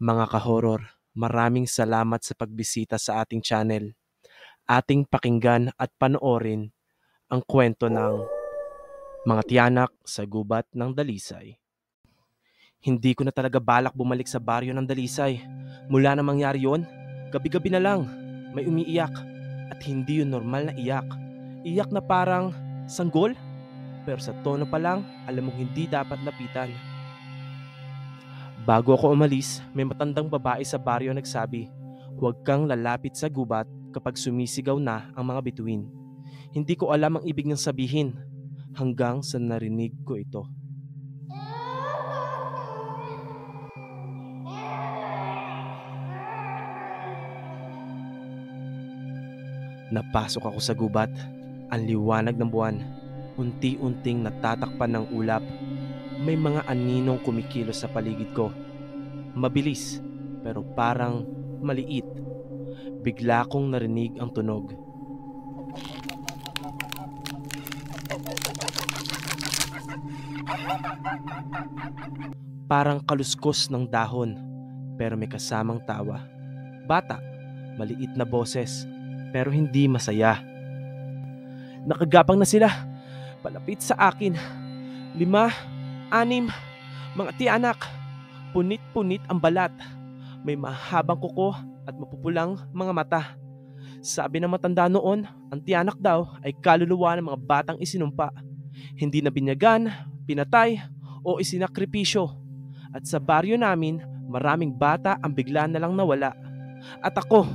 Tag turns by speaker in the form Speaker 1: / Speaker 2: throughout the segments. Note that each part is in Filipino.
Speaker 1: Mga ka-horror, maraming salamat sa pagbisita sa ating channel. Ating pakinggan at panoorin ang kwento ng mga tiyanak sa gubat ng Dalisay. Hindi ko na talaga balak bumalik sa baryo ng Dalisay. Mula na mangyari yon, gabi-gabi na lang, may umiiyak. At hindi yun normal na iyak. Iyak na parang sanggol, pero sa tono pa lang, alam mong hindi dapat lapitan. Bago ako umalis, may matandang babae sa baryo nagsabi, "Huwag kang lalapit sa gubat kapag sumisigaw na ang mga bituin." Hindi ko alam ang ibig niyang sabihin hanggang sa narinig ko ito. Napasok ako sa gubat. Ang liwanag ng buwan. Unti-unting natatakpan ng ulap. May mga aninong kumikilos sa paligid ko. Mabilis, pero parang maliit. Bigla kong narinig ang tunog. Parang kaluskos ng dahon, pero may kasamang tawa. Bata, maliit na boses, pero hindi masaya. Nakagapang na sila, palapit sa akin. 5, 6, mga tiyanak. Punit-punit ang balat. May mahabang kuko at mapupulang mga mata. Sabi ng matanda noon, ang tiyanak daw ay kaluluwa ng mga batang isinumpa. Hindi na binyagan, pinatay o isinakripisyo. At sa baryo namin, maraming bata ang bigla na lang nawala. At ako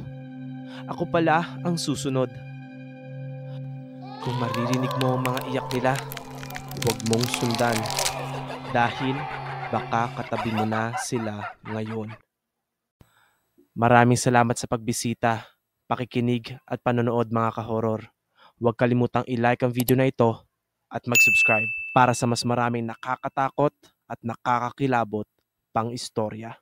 Speaker 1: pala ang susunod. Kung maririnig mo ang mga iyak nila, huwag mong sundan. Dahil baka katabi mo na sila ngayon. Maraming salamat sa pagbisita, pakikinig at panonood mga ka-horror. Huwag kalimutang i-like ang video na ito at mag-subscribe para sa mas maraming nakakatakot at nakakakilabot pang istorya.